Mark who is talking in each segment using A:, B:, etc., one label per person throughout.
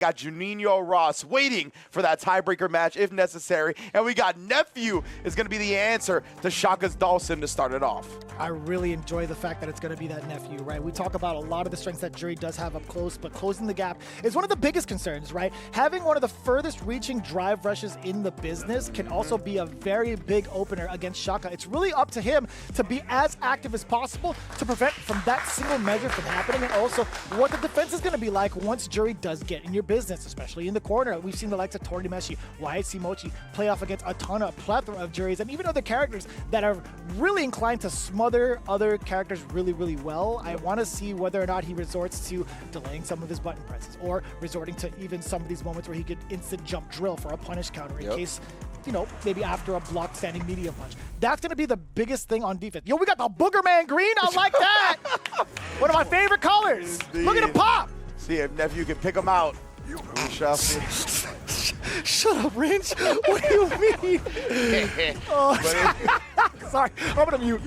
A: got Juninho Ross waiting for that tiebreaker match if necessary. And we got Nephew is going to be the answer to Shaka's Dhalsim to start it off.
B: I really enjoy the fact that it's going to be that Nephew, right? We talk about a lot of the strengths that Juri does have up close, but closing the gap is one of the biggest concerns, right? Having one of the furthest reaching drive rushes in the business can also be a very big opener against Shaka. It's really up to him to be as active as possible to prevent from that single measure from happening, and also what the defense is going to be like once Juri does get in your business, especially in the corner. We've seen the likes of Torimeshi, YHC Mochi play off against a plethora of Juris, and even other characters that are really inclined to smother other characters really, really well. I want to see whether or not he resorts to delaying some of his button presses, or resorting to even some of these moments where he could instant jump drill for a punish counter in case, you know, maybe after a blocked standing medium punch. That's going to be the biggest thing on defense. Yo, we got the Booger Man green. I like that. One of my favorite colors.
A: Indeed.
B: Look at him pop.
A: See if Nephew can pick him out. We shall see.
B: Shut up, Rinch. What do you mean? Sorry, I'm going to mute.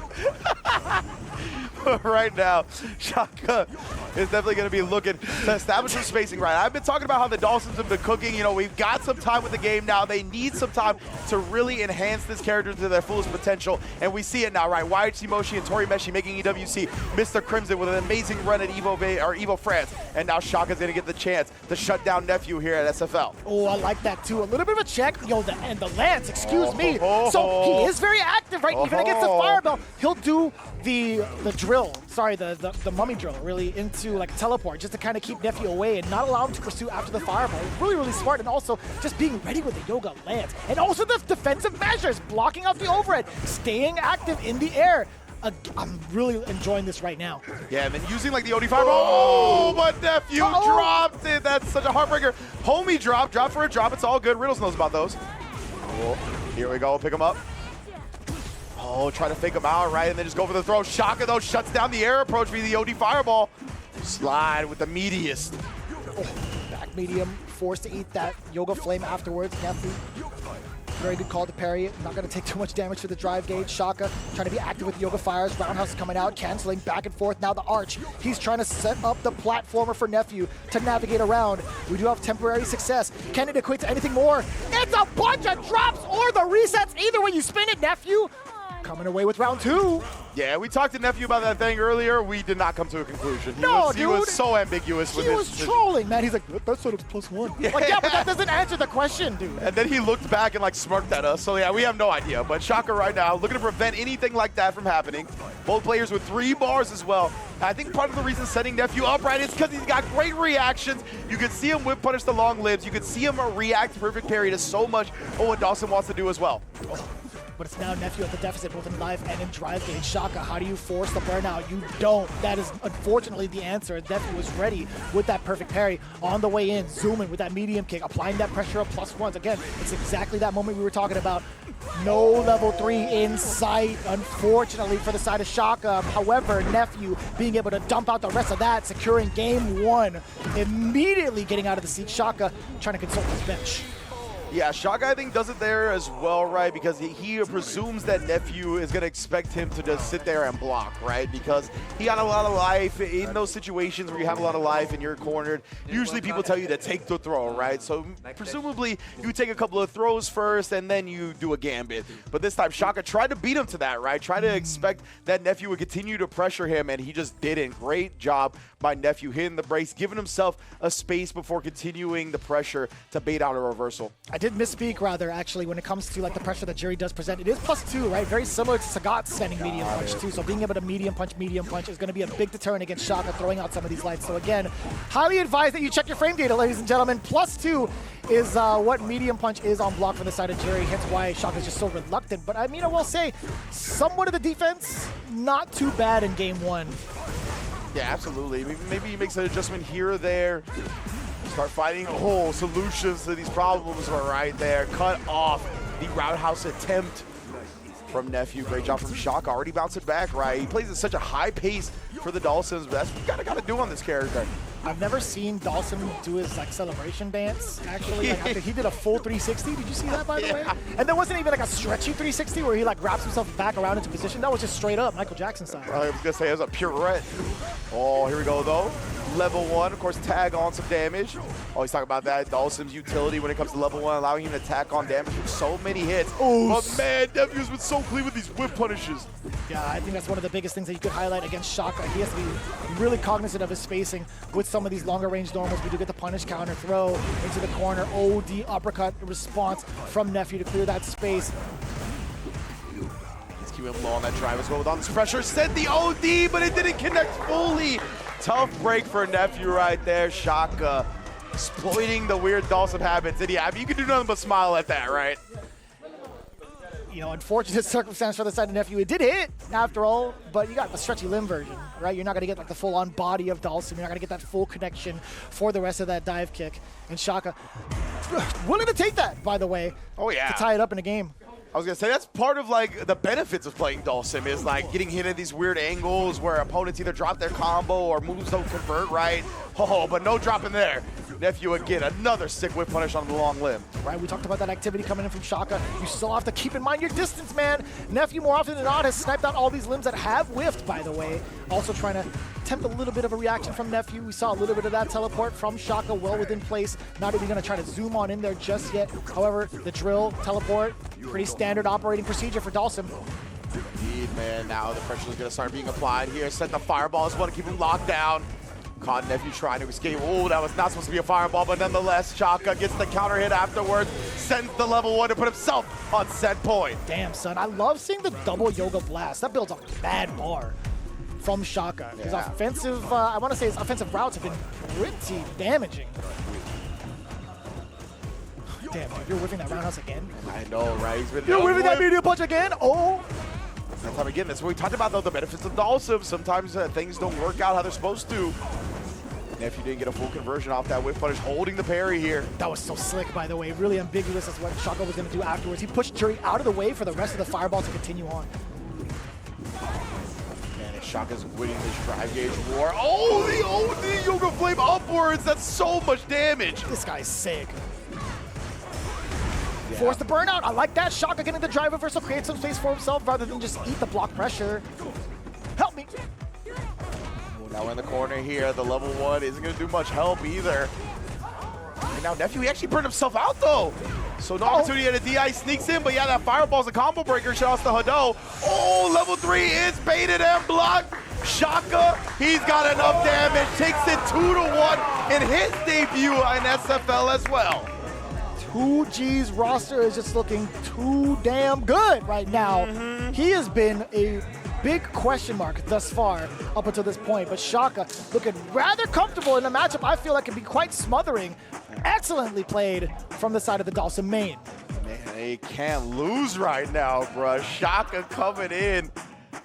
A: Right now, Shaka is definitely going to be looking to establish some spacing right. I've been talking about how the Dhalsims have been cooking. You know, we've got some time with the game now. They need some time to really enhance this character to their fullest potential, and we see it now, right? YHC Moshi and Torimeshi making EWC Mr. Crimson with an amazing run at Evo France, and now Shaka's going to get the chance to shut down Nephew here at SFL.
B: Oh, I like that too. A little bit of a check. Yo, the Lance, excuse me. So he is very active, right? Even against the Firebell, he'll do the drill, sorry, the mummy drill, really, into like a teleport, just to kind of keep Nephew away and not allow him to pursue after the Fireball. Really, really smart, and also just being ready with the Yoga Lance. And also the defensive measures, blocking out the overhead, staying active in the air. I'm really enjoying this right now.
A: Yeah, and then using like the OD Fireball. Oh, but Nephew dropped it. That's such a heartbreaker. Homie drop for a drop. It's all good. Riddles knows about those. Oh, here we go. We'll pick him up. Oh, try to fake him out, right? And then just go for the throw. Shaka, though, shuts down the air approach via the OD Fireball. Slide with the meatiest.
B: Oh, back medium, forced to eat that Yoga Flame afterwards. Nephew, very good call to parry it. Not going to take too much damage to the drive gauge. Shaka trying to be active with Yoga Fires. Roundhouse coming out, canceling back and forth. Now the Arch. He's trying to set up the platformer for Nephew to navigate around. We do have temporary success. Can it equate to anything more? It's a bunch of drops or the resets. Either way you spin it, Nephew coming away with round 2.
A: Yeah, we talked to Nephew about that thing earlier. We did not come to a conclusion. He was so ambiguous with his decision.
B: Trolling, man. He's like, that sort of +1.
A: Yeah.
B: Like, yeah, but that doesn't answer the question, dude.
A: And then he looked back and like smirked at us. So yeah, we have no idea. But Shaka right now looking to prevent anything like that from happening. Both players with 3 bars as well. I think part of the reason setting Nephew up right is because he's got great reactions. You could see him whip punish the long libs. You could see him react perfect parry to so much of what Dhalsim wants to do as well.
B: But it's now Nephew at the deficit, both in life and in drive gauge. Shaka, how do you force the burnout? You don't. That is unfortunately the answer. Nephew was ready with that perfect parry on the way in, zooming with that medium kick, applying that pressure of +1s. Again, it's exactly that moment we were talking about. No level 3 in sight, unfortunately, for the side of Shaka. However, Nephew being able to dump out the rest of that, securing game 1, immediately getting out of the seat. Shaka trying to consult his bench.
A: Yeah, Shaka, I think, does it there as well, right? Because he presumes that Nephew is going to expect him to just sit there and block, right? Because he got a lot of life. In those situations where you have a lot of life and you're cornered, usually people tell you to take the throw, right? So presumably you take a couple of throws first and then you do a gambit. But this time Shaka tried to beat him to that, right? Tried to expect that Nephew would continue to pressure him, and he just didn't. Great job by Nephew, hitting the brakes, giving himself a space before continuing the pressure to bait out a reversal.
B: I did misspeak, rather, actually, when it comes to like the pressure that Juri does present. It is +2, right? Very similar to Sagat's standing medium punch, too. So being able to medium punch is going to be a big deterrent against Shaka, throwing out some of these lights. So again, highly advised that you check your frame data, ladies and gentlemen. +2 is what medium punch is on block for the side of Juri, hence why Shaka's just so reluctant. But I mean, I will say, somewhat of the defense, not too bad in game 1.
A: Yeah, absolutely. Maybe he makes an adjustment here or there. Start finding solutions to these problems are right there. Cut off the roundhouse attempt from Nephew. Great job from Shaka. Already bouncing back, right? He plays at such a high pace for the Dhalsims, but that's what you gotta do on this character.
B: I've never seen Dhalsim do his like celebration dance, actually. Like, after he did a full 360. Did you see that, by the way? And there wasn't even like a stretchy 360 where he like wraps himself back around into position. That was just straight up Michael Jackson style.
A: I was gonna say it was a pirouette. Oh, here we go though. level 1. Of course, tag on some damage. Always talk about that. Dhalsim's utility when it comes to level 1, allowing him to tack on damage with so many hits. But man, Nephew's been so clean with these whip punishes.
B: Yeah, I think that's one of the biggest things that you could highlight against Shaka. He has to be really cognizant of his spacing with some of these longer range normals. We do get the punish counter throw into the corner. OD uppercut response from Nephew to clear that space.
A: He's keeping him low on that drive as well with all this pressure. Sent the OD, but it didn't connect fully. Tough break for Nephew right there. Shaka exploiting the weird Dhalsim habits. And yeah, I mean, you can do nothing but smile at that, right?
B: You know, unfortunate circumstance for the side of Nephew. It did hit, after all, but you got the stretchy limb version, right? You're not going to get like the full-on body of Dhalsim. You're not going to get that full connection for the rest of that dive kick. And Shaka, willing to take that, by the way.
A: Oh, yeah.
B: To tie it up in a game.
A: I was going to say, that's part of, like, the benefits of playing Dhalsim is, like, getting hit at these weird angles where opponents either drop their combo or moves don't convert right. Oh, but no dropping there. Nephew again, another sick whip punish on the long limb.
B: Right, we talked about that activity coming in from Shaka. You still have to keep in mind your distance, man. Nephew, more often than not, has sniped out all these limbs that have whiffed, by the way. Also trying to tempt a little bit of a reaction from Nephew. We saw a little bit of that teleport from Shaka well within place. Not even going to try to zoom on in there just yet. However, the drill, teleport, pretty standard operating procedure for Dhalsim.
A: Indeed, man. Now the pressure is going to start being applied here. Set the fireball as well to keep him locked down. Caught Nephew trying to escape. Oh, that was not supposed to be a fireball, but nonetheless, Shaka gets the counter hit afterwards, sends the level 1 to put himself on set point.
B: Damn, son. I love seeing the double Yoga Blast. That builds a bad bar from Shaka. His offensive, I want to say his offensive routes have been pretty damaging. Damn, dude, you're whipping that roundhouse again?
A: I know, right?
B: You're whipping that medium punch again? Oh!
A: That's time again. That's what we talked about, though, the benefits of Dhalsim. Sometimes things don't work out how they're supposed to. Nephew didn't get a full conversion off that whip punish, holding the parry here.
B: That was so slick, by the way. Really ambiguous as what Shaka was going to do afterwards. He pushed Juri out of the way for the rest of the fireball to continue on.
A: Man, and Shaka's winning this drive gauge war. Oh, the OD Yoga Flame upwards. That's so much damage.
B: This guy's sick. Yeah. Force the burnout. I like that. Shaka getting the drive reversal, create some space for himself rather than just eat the block pressure. Help me.
A: Now we're in the corner here. The level 1 isn't going to do much help either. And now Nephew, he actually burned himself out, though. So no opportunity at a DI sneaks in, but yeah, that fireball's a combo breaker. Shout out to Hado. Oh, level 3 is baited and blocked. Shaka, he's got enough damage. Takes it 2-1 in his debut in SFL as well.
B: 2G's roster is just looking too damn good right now. He has been a big question mark thus far up until this point, but Shaka looking rather comfortable in a matchup I feel like can be quite smothering. Excellently played from the side of the Dhalsim main.
A: Man, they can't lose right now, bruh. Shaka coming in.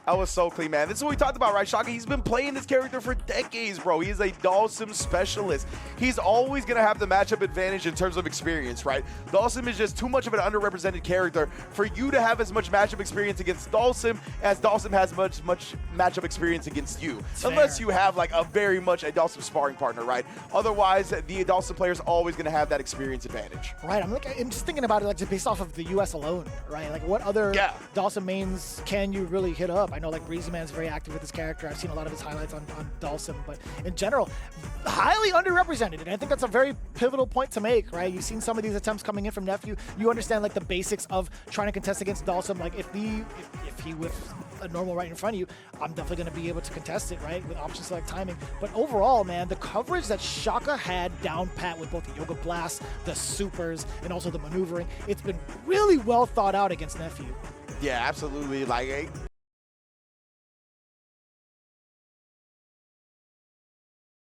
A: That was so clean, man. This is what we talked about, right? Shaka, he's been playing this character for decades, bro. He is a Dhalsim specialist. He's always going to have the matchup advantage in terms of experience, right? Dhalsim is just too much of an underrepresented character for you to have as much matchup experience against Dhalsim as Dhalsim has much matchup experience against you. Unless you have, like, a very much a Dhalsim sparring partner, right? Otherwise, the Dhalsim player is always going to have that experience advantage.
B: Right. I'm just thinking about it, like, just based off of the U.S. alone, right? Like, what other Dhalsim mains can you really hit up? I know, like, Breezy Man is very active with his character. I've seen a lot of his highlights on Dhalsim, but in general, highly underrepresented. And I think that's a very pivotal point to make, right? You've seen some of these attempts coming in from Nephew. You understand, like, the basics of trying to contest against Dhalsim. Like, if he with a normal right in front of you, I'm definitely going to be able to contest it, right? With option select timing. But overall, man, the coverage that Shaka had down pat with both the Yoga Blast, the supers, and also the maneuvering, it's been really well thought out against Nephew.
A: Yeah, absolutely. Like,